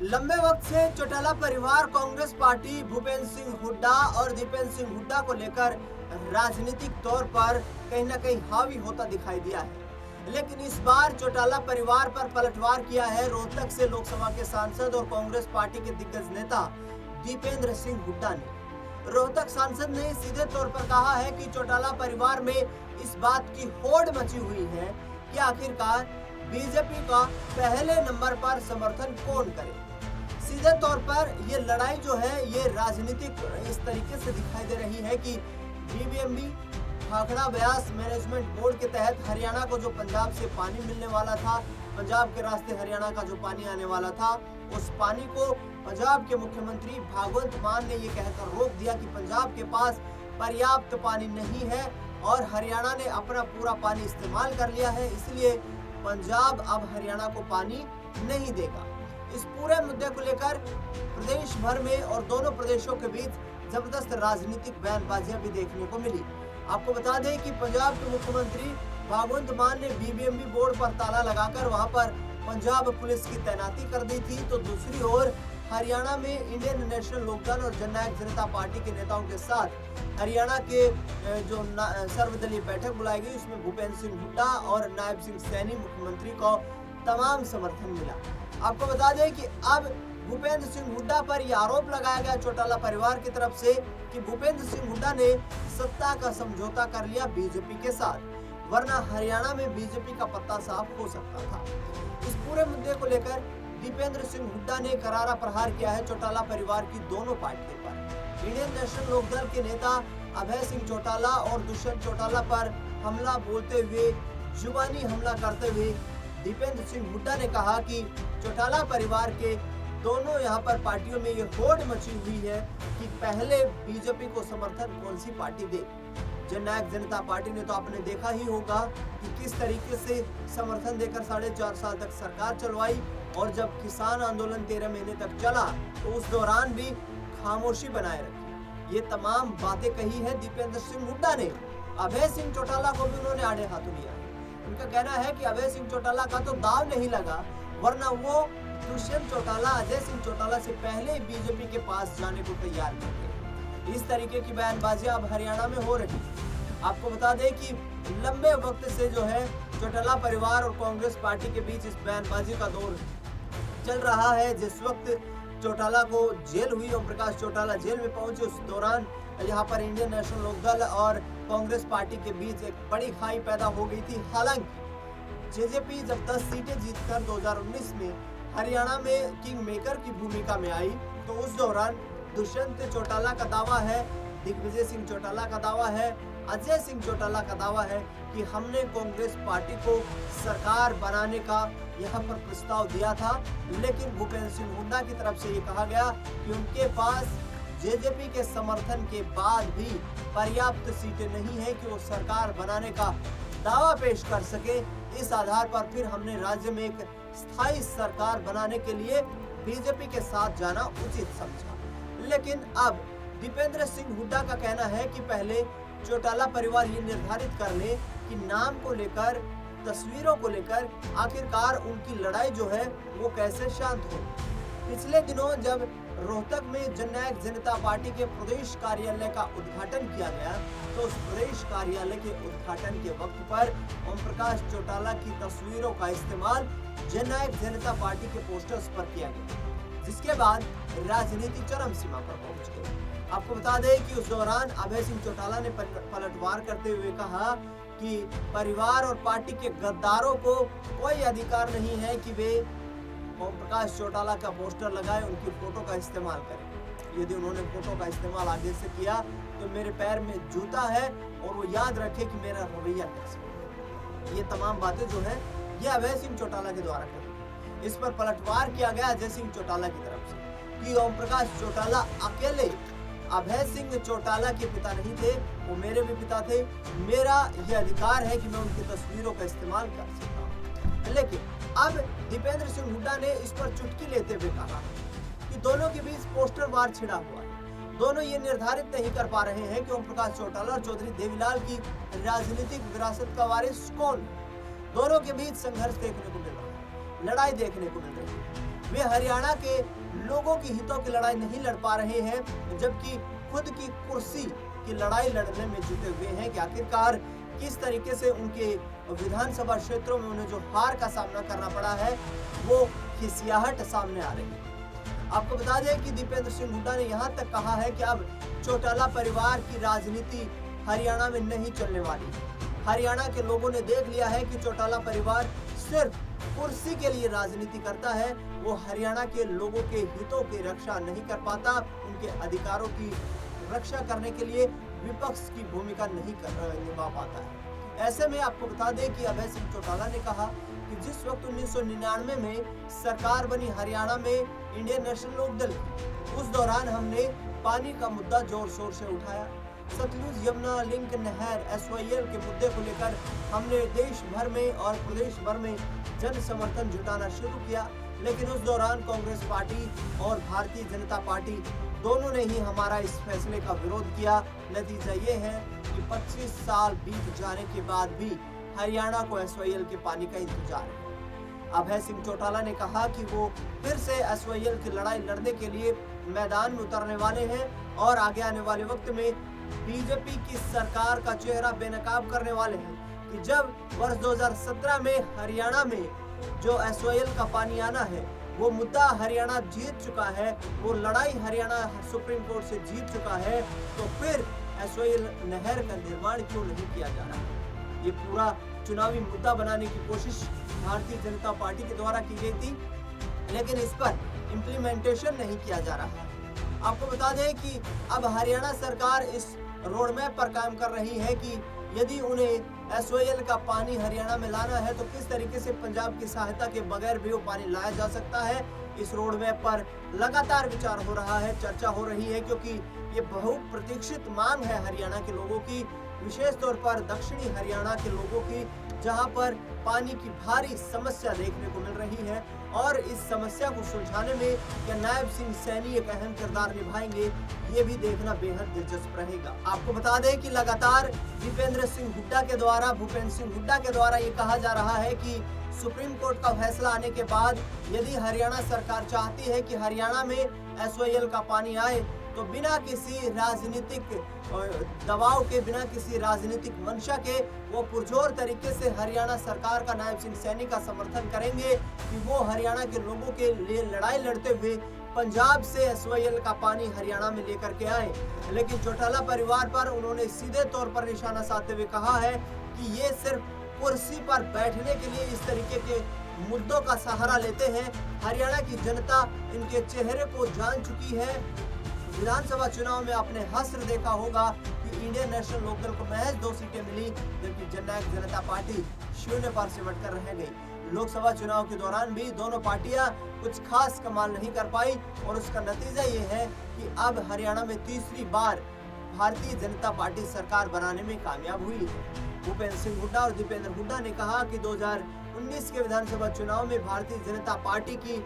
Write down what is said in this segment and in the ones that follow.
लंबे वक्त से चौटाला परिवार कांग्रेस पार्टी भूपेंद्र सिंह हुड्डा और दीपेंद्र सिंह हुड्डा को लेकर राजनीतिक तौर पर कहीं न कहीं हावी होता दिखाई दिया है। लेकिन इस बार चौटाला परिवार पर पलटवार किया है रोहतक से लोकसभा के सांसद और कांग्रेस पार्टी के दिग्गज नेता दीपेंद्र सिंह हुड्डा ने। रोहतक सांसद ने सीधे तौर पर कहा है कि चौटाला परिवार में इस बात की होड़ मची हुई है कि आखिरकार बीजेपी का पहले नंबर पर समर्थन कौन करे। सीधे तौर पर ये लड़ाई जो है ये राजनीतिक इस तरीके से दिखाई दे रही है कि BBMB Bhakra Beas management board के तहत हरियाणा को जो पंजाब से पानी मिलने वाला था, पंजाब के रास्ते हरियाणा का जो पानी आने वाला था, उस पानी को पंजाब के मुख्यमंत्री भगवंत मान ने ये कहकर रोक दिया कि पंजाब के पास पर्याप्त पानी नहीं है और हरियाणा ने अपना पूरा पानी इस्तेमाल कर लिया है, इसलिए पंजाब अब हरियाणा को पानी नहीं देगा। इस पूरे मुद्दे को लेकर प्रदेश भर में और दोनों प्रदेशों के बीच जबरदस्त राजनीतिक बयानबाजियां भी देखने को मिली। आपको बता दें कि पंजाब के मुख्यमंत्री भगवंत मान ने बीबीएमबी बोर्ड पर ताला लगाकर वहां पर पंजाब पुलिस की तैनाती कर दी थी, तो दूसरी ओर हरियाणा में इंडियन नेशनल लोकदल और जननायक जनता पार्टी के नेताओं के साथ हरियाणा के जो सर्वदलीय बैठक बुलाई गई, उसमें भूपेंद्र सिंह हुड्डा और नायब सिंह सैनी मुख्यमंत्री को तमाम समर्थन मिला। आपको बता दें कि अब भूपेंद्र सिंह हुड्डा पर यह आरोप लगाया गया चौटाला परिवार की तरफ से कि भूपेंद्र सिंह हुड्डा ने सत्ता का समझौता कर लिया बीजेपी के साथ, वरना हरियाणा में बीजेपी का पत्ता साफ हो सकता था। इस पूरे मुद्दे को लेकर दीपेंद्र सिंह हुड्डा ने करारा प्रहार किया है चौटाला परिवार की दोनों पार्टियों पर। इंडियन नेशनल लोकदल के नेता अभय सिंह चौटाला और दुष्यंत चौटाला पर हमला बोलते हुए, जुबानी हमला करते हुए दीपेंद्र सिंह हुड्डा ने कहा कि चौटाला परिवार के दोनों यहाँ पर पार्टियों में ये होड़ मची हुई है कि पहले बीजेपी को समर्थन कौन सी पार्टी दे। जननायक जनता पार्टी ने तो आपने देखा ही होगा कि किस तरीके से समर्थन देकर 4.5 साल तक सरकार चलवाई, और जब किसान आंदोलन 13 महीने तक चला तो उस दौरान भी खामोशी बनाए रखी। ये तमाम बातें कही है दीपेंद्र सिंह हुड्डा ने। अभय सिंह चौटाला को भी उन्होंने आड़े हाथों लिया। उनका कहना है कि अभय सिंह चौटाला का तो दाव नहीं लगा, वरना वो दुष्यंत चौटाला अजय सिंह चौटाला से पहले बीजेपी के पास जाने को तैयार थे। इस तरीके की बयानबाजियां अब हरियाणा में हो रही। आपको बता दें कि लंबे वक्त से जो है चौटाला परिवार और कांग्रेस पार्टी के बीच इस बयानबाजी का दौर चल रहा है। जिस वक्त चौटाला को जेल हुई, ओम प्रकाश चौटाला जेल में पहुंचे, उस दौरान यहाँ पर इंडियन नेशनल लोकदल और कांग्रेस पार्टी के बीच एक बड़ी खाई पैदा हो गई थी। हालांकि जेजेपी जब 10 सीटें जीतकर 2019 में हरियाणा में किंग मेकर की भूमिका में आई, तो उस दौरान दुष्यंत चौटाला का दावा है, दिग्विजय सिंह चौटाला का दावा है, अजय सिंह चौटाला का दावा है कि हमने कांग्रेस पार्टी को सरकार बनाने का यहाँ पर प्रस्ताव दिया था, लेकिन भूपेंद्र सिंह हुड्डा की तरफ से ये कहा गया कि उनके पास जेजेपी के समर्थन के बाद भी पर्याप्त सीटें नहीं है कि वो सरकार बनाने का दावा पेश कर सके। इस आधार पर फिर हमने राज्य में एक स्थायी सरकार बनाने के लिए बीजेपी के साथ जाना उचित समझा। लेकिन अब दीपेंद्र सिंह हुड्डा का कहना है कि पहले चौटाला परिवार ये निर्धारित कर ले कि नाम को लेकर, तस्वीरों को लेकर आखिरकार उनकी लड़ाई जो है वो कैसे शांत हो। पिछले दिनों जब रोहतक में जननायक जनता पार्टी के प्रदेश कार्यालय का उद्घाटन किया गया, तो उस प्रदेश कार्यालय के उद्घाटन के वक्त पर ओम प्रकाश चौटाला की तस्वीरों का इस्तेमाल जननायक जनता पार्टी के पोस्टर्स पर किया गया, जिसके बाद राजनीति चरम सीमा पर पहुंच गई। आपको बता दें कि उस दौरान अभय सिंह चौटाला ने पलटवार करते हुए कहा कि परिवार और पार्टी के गद्दारों को कोई अधिकार नहीं है कि वे ओम प्रकाश चौटाला का पोस्टर लगाए, उनकी फोटो का इस्तेमाल करें। यदि उन्होंने फोटो का इस्तेमाल आगे से किया तो मेरे पैर में जूता है, और वो याद रखे कि मेरा रवैया कैसा। ये तमाम बातें जो है ये अभय सिंह चौटाला के द्वारा करी। इस पर पलटवार किया गया अजय सिंह चौटाला की तरफ से कि ओम प्रकाश चौटाला अकेले अभय सिंह चौटाला के पिता नहीं थे, वो मेरे भी पिता थे। मेरा यह अधिकार है कि मैं उनकी तस्वीरों का इस्तेमाल कर सकता हूँ। लेकिन अब दीपेंद्र सिंह हुड्डा ने इस पर चुटकी लेते हुए कहा कि दोनों के बीच पोस्टर वार छिड़ा हुआ है। दोनों ये निर्धारित नहीं कर पा रहे हैं कि ओम प्रकाश चौटाला और चौधरी देवीलाल की राजनीतिक विरासत का वारिस कौन है। दोनों के बीच संघर्ष देखने को मिल रहा है, लड़ाई देखने को मिल रही है। वे हरियाणा के लोगों की हितों की लड़ाई नहीं लड़ पा रहे हैं, जबकि खुद की कुर्सी की लड़ाई लड़ने में जुटे हुए हैं कि आखिरकार किस तरीके से उनके विधानसभा क्षेत्रों में उन्हें जो हार का सामना करना पड़ा है वो खिसियाहट सामने आ रही है। आपको बता दें कि दीपेंद्र सिंह हुड्डा ने यहाँ तक कहा है कि अब चौटाला परिवार की राजनीति हरियाणा में नहीं चलने वाली। हरियाणा के लोगों ने देख लिया है कि चौटाला परिवार सिर्फ कुर्सी के लिए राजनीति करता है, वो हरियाणा के लोगों के हितों की रक्षा नहीं कर पाता, उनके अधिकारों की रक्षा करने के लिए विपक्ष की भूमिका नहीं निभा पाता है। ऐसे में आपको बता दें कि अभय सिंह चौटाला ने कहा कि जिस वक्त 1999 में सरकार बनी हरियाणा में इंडियन नेशनल लोकदल की, उस दौरान हमने पानी का मुद्दा जोर शोर से उठाया। सतलुज यमुना लिंक नहर SYL के मुद्दे को लेकर हमने देश भर में और प्रदेश भर में जन समर्थन जुटाना शुरू किया, लेकिन उस दौरान कांग्रेस पार्टी और भारतीय जनता पार्टी दोनों ने ही हमारा इस फैसले का विरोध किया। नतीजा ये है कि 25 साल बीत जाने के बाद भी हरियाणा को SYL के पानी का इंतजार है। अभय सिंह चौटाला ने कहा कि वो फिर से SYL की लड़ाई लड़ने के लिए मैदान में उतरने वाले हैं और आगे आने वाले वक्त में बीजेपी की सरकार का चेहरा बेनकाब करने वाले हैं कि जब वर्ष 2017 में हरियाणा में जो SYL का पानी आना है वो मुद्दा हरियाणा जीत चुका है, वो लड़ाई हरियाणा सुप्रीम कोर्ट से जीत चुका है, तो फिर SYL नहर का निर्माण क्यों नहीं किया जा रहा है। ये पूरा चुनावी मुद्दा बनाने की कोशिश भारतीय जनता पार्टी के द्वारा की गई थी, लेकिन इस पर इम्प्लीमेंटेशन नहीं किया जा रहा है। आपको बता दें कि अब हरियाणा सरकार इस रोड मैप पर काम कर रही है कि यदि उन्हें SYL का पानी हरियाणा में लाना है तो किस तरीके से पंजाब की सहायता के बगैर भी वो पानी लाया जा सकता है। इस रोड मैप पर लगातार विचार हो रहा है, चर्चा हो रही है, क्योंकि ये बहुप्रतीक्षित मांग है हरियाणा के लोगों की, विशेष तौर पर दक्षिणी हरियाणा के लोगों की, जहां पर पानी की भारी समस्या देखने को मिल रही है। और इस समस्या को सुलझाने में क्या नायब सिंह सैनी एक अहम किरदार निभाएंगे, ये भी देखना बेहद दिलचस्प रहेगा। आपको बता दें कि लगातार दीपेंद्र सिंह हुड्डा के द्वारा, भूपेंद्र सिंह हुड्डा के द्वारा ये कहा जा रहा है कि सुप्रीम कोर्ट का फैसला आने के बाद यदि हरियाणा सरकार चाहती है कि हरियाणा में SYL का पानी आए तो बिना किसी राजनीतिक दबाव के, बिना किसी राजनीतिक मंशा के वो पुरजोर तरीके से हरियाणा सरकार का, नायब सिंह सैनी का समर्थन करेंगे कि वो हरियाणा के लोगों के लिए लड़ाई लड़ते हुए पंजाब से SYL का पानी हरियाणा में लेकर के आए। लेकिन चौटाला परिवार पर उन्होंने सीधे तौर पर निशाना साधते हुए कहा है कि ये सिर्फ कुर्सी पर बैठने के लिए इस तरीके के मुद्दों का सहारा लेते हैं। हरियाणा की जनता इनके चेहरे को जान चुकी है। विधानसभा चुनाव में आपने हश्र देखा होगा कि इंडियन नेशनल लोकदल को महज 2 सीटें मिली, जबकि जननायक जनता पार्टी शून्य पर सिमट कर रह गई। लोकसभा चुनाव के दौरान भी दोनों पार्टियां कुछ खास कमाल नहीं कर पाई और उसका नतीजा ये है कि अब हरियाणा में तीसरी बार भारतीय जनता पार्टी सरकार बनाने में कामयाब हुई है। भूपेंद्र सिंह हुड्डा और दीपेंद्र हुड्डा ने कहा कि 2019 के विधानसभा चुनाव में भारतीय जनता पार्टी की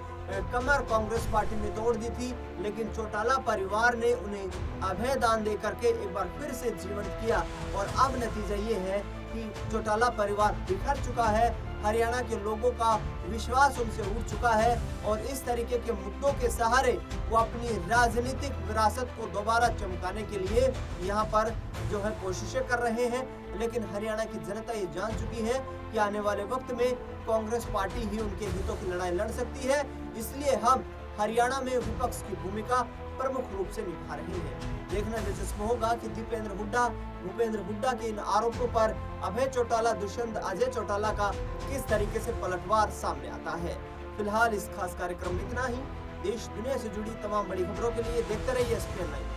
कमर कांग्रेस पार्टी ने तोड़ दी थी, लेकिन चौटाला परिवार ने उन्हें अभय दान दे करके एक बार फिर से जीवंत किया और अब नतीजा ये है कि चौटाला परिवार बिखर चुका है, हरियाणा के लोगों का विश्वास उनसे उठ चुका है और इस तरीके के मुद्दों के सहारे वो अपनी राजनीतिक विरासत को दोबारा चमकाने के लिए यहाँ पर जो है कोशिशें कर रहे हैं। लेकिन हरियाणा की जनता ये जान चुकी है कि आने वाले वक्त में कांग्रेस पार्टी ही उनके हितों की लड़ाई लड़ सकती है, इसलिए हम हरियाणा में विपक्ष की भूमिका प्रमुख रूप से निभा रहे हैं। देखना दिलचस्प होगा कि दीपेंद्र हुड्डा, भूपेंद्र हुड्डा के इन आरोपों पर अभय चौटाला, दुष्यंत अजय चौटाला का किस तरीके से पलटवार सामने आता है। फिलहाल इस खास कार्यक्रम में इतना ही। देश दुनिया से जुड़ी तमाम बड़ी खबरों के लिए देखते रहिए SPN लाइव।